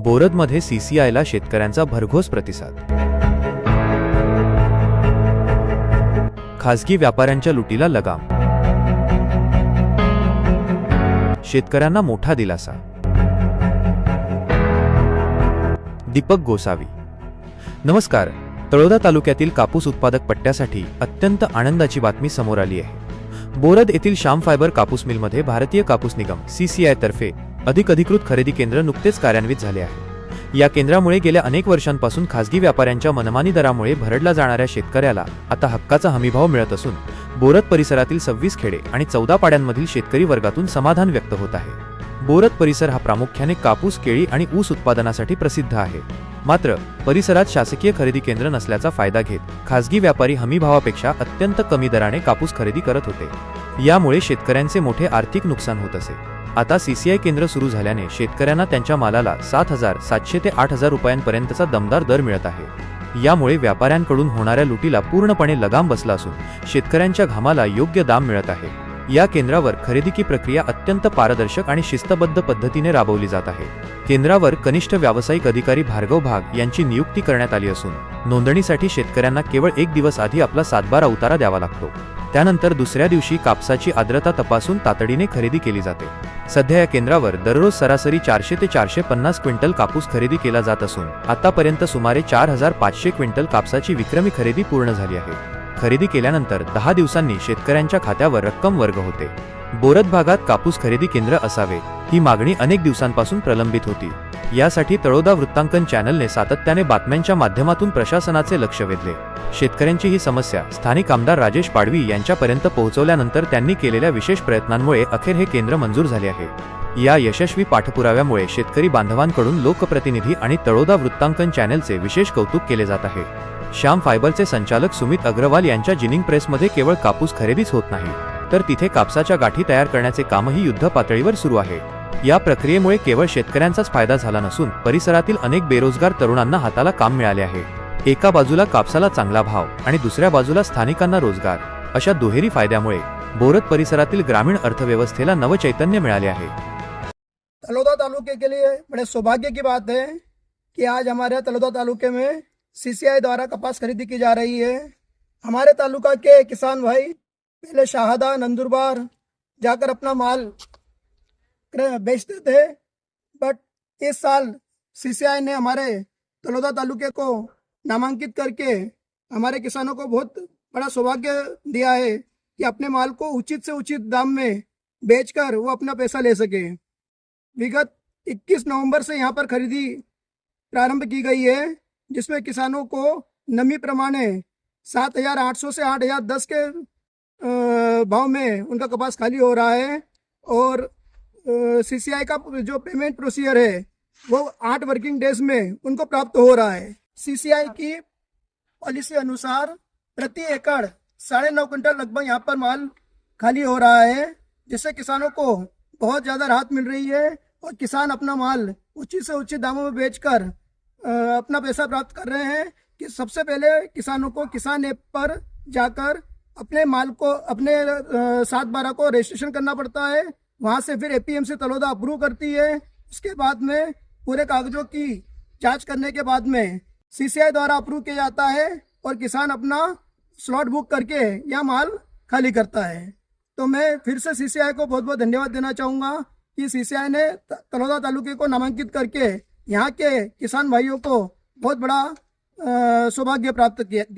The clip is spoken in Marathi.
बोरदमध्ये सीसीआयला शेतकऱ्यांचा भरघोस प्रतिसाद। खासगी व्यापाऱ्यांच्या लुटीला लगाम, शेतकऱ्यांना मोठा दिलासा। दीपक गोसावी। नमस्कार। तळोदा तालुक्यातील कापूस उत्पादक पट्ट्यासाठी अत्यंत आनंदाची बातमी समोर आली आहे। बोरद येथील श्याम फायबर कापूस मिलमध्ये भारतीय कापूस निगम सीसीआय तर्फे अधिकृत खरेदी केंद्र नुकतेच कार्यान्वित झाले आहे। या केंद्रामुळे गेल्या अनेक वर्षांपासून खासगी व्यापाऱ्यांच्या मनमानी दरामुळे भरडला जाणाऱ्या शेतकऱ्याला आता हक्काचा हमीभाव मिळत असून बोरद परिसरातील 26 खेडे आणि 14 पाड्यांमधील शेतकरी वर्गातून समाधान व्यक्त होत आहे। बोरद परिसर हा प्रामुख्याने कापूस, केळी आणि ऊस उत्पादनासाठी प्रसिद्ध आहे। मात्र परिसरात शासकीय खरेदी केंद्र नसल्याचा फायदा घेत खासगी व्यापारी हमीभावापेक्षा अत्यंत कमी दराने कापूस खरेदी करत होते। यामुळे शेतकऱ्यांचे मोठे आर्थिक नुकसान होत असे। आता सीसीआय केंद्र सुरू झाल्याने शेतकऱ्यांना त्यांच्या मालाला 7,700 ते 8,000 रुपयांपर्यंतचा दमदार दर मिळत आहे। यामुळे व्यापाऱ्यांकडून होणाऱ्या लुटीला पूर्णपणे लगाम बसला असून शेतकऱ्यांच्या घामाला योग्य दाम मिळत आहे। या केंद्रावर खरेदीची प्रक्रिया अत्यंत पारदर्शक आणि शिस्तबद्ध पद्धतीने राबवली जात आहे। केंद्रावर कनिष्ठ व्यावसायिक अधिकारी भार्गव भाग यांची नियुक्ती करण्यात आली असून नोंदणीसाठी शेतकऱ्यांना केवळ 1 दिवस आधी आपला 7/12 उतारा द्यावा लागतो। त्यानंतर दुसऱ्या दिवशी कापसाची आर्द्रता तपासून तातडीने खरेदी केली जाते। सध्या या केंद्रावर दररोज सरासरी 400 ते 450 क्विंटल कापूस खरेदी केला जात असून आतापर्यंत सुमारे 4,500 क्विंटल कापसाची विक्रमी खरेदी पूर्ण झाली आहे। खरेदी केल्यानंतर 10 दिवसांनी शेतकऱ्यांच्या खात्यावर रक्कम वर्ग होते। बोरद भागात कापूस खरेदी केंद्र असावे ही मागणी अनेक दिवसांपासून प्रलंबित होती। यासाठी तळोदा वृत्तांकन चॅनलने सातत्याने बातम्यांच्या माध्यमातून प्रशासनाचे लक्ष वेधले। शेतकऱ्यांची ही समस्या स्थानिक आमदार राजेश पाडवी यांच्यापर्यंत पोहोचवल्यानंतर त्यांनी केलेल्या विशेष प्रयत्नांमुळे अखेर हे केंद्र मंजूर झाले आहे। या यशस्वी पाठपुराव्यामुळे शेतकरी बांधवांकडून लोकप्रतिनिधी आणि तळोदा वृत्तांकन चॅनलचे विशेष कौतुक केले जात आहे। श्याम फायबरचे संचालक सुमित अग्रवाल यांच्या जिनिंग प्रेसमध्ये केवळ कापूस खरेदीच होत नाही, तर तिथे कापसाच्या गाठी तयार करण्याचे कामही युद्ध पातळीवर सुरू आहे। या प्रक्रियेमुळे केवळ शेतकऱ्यांचाच फायदा झाला नसून परिसरातील अनेक बेरोजगार तरुणांना हाताला काम मिळाले आहे। एका बाजूला कापसाला चांगला भाव आणि दुसऱ्या बाजूला स्थानिकांना रोजगार, अशा दुहेरी फायद्यामुळे बोरद परिसरातील ग्रामीण अर्थव्यवस्थेला नवचैतन्य मिळाले आहे। तलोदा तालुके के लिए बड़े सौभाग्य की बात है कि आज हमारे तलोदा तालुके में सीसीआई द्वारा कपास खरीदी की जा रही है। हमारे तालुका के किसान भाई पहले शाहदा, नंदुरबार जाकर अपना माल बेचते थे, बट इस साल सीसीआई ने हमारे तलोदा तालुके को नामांकित करके हमारे किसानों को बहुत बड़ा सौभाग्य दिया है कि अपने माल को उचित से उचित दाम में बेचकर वो अपना पैसा ले सके। विगत 21 नवंबर से यहाँ पर खरीदी प्रारंभ की गई है, जिसमें किसानों को नमी प्रमाणे 7,800 से 8,010 के भाव में उनका कपास खाली हो रहा है। और सीसीआई का जो पेमेंट प्रोसीजर है वो 8 वर्किंग डेज में उनको प्राप्त हो रहा है। सीसीआई की पॉलिसी अनुसार प्रति एकड़ 9.5 क्विंटल लगभग यहाँ पर माल खाली हो रहा है, जिससे किसानों को बहुत ज़्यादा राहत मिल रही है और किसान अपना माल उचित से उचित दामों में बेचकर अपना पैसा प्राप्त कर रहे हैं। कि सबसे पहले किसानों को किसान ऐप पर जाकर अपने माल को अपने 7/12 को रजिस्ट्रेशन करना पड़ता है। वहाँ से फिर एपीएमसी तलोदा अप्रूव करती है। उसके बाद में पूरे कागजों की जांच करने के बाद में सीसीआई द्वारा अप्रूव किया जाता है और किसान अपना स्लॉट बुक करके यह माल खाली करता है। तो मैं फिर से सीसीआई को बहुत बहुत धन्यवाद देना चाहूँगा कि सीसीआई ने तलोदा तालुके को नामांकित करके यहाँ के किसान भाइयों को बहुत बड़ा सौभाग्य प्राप्त किया।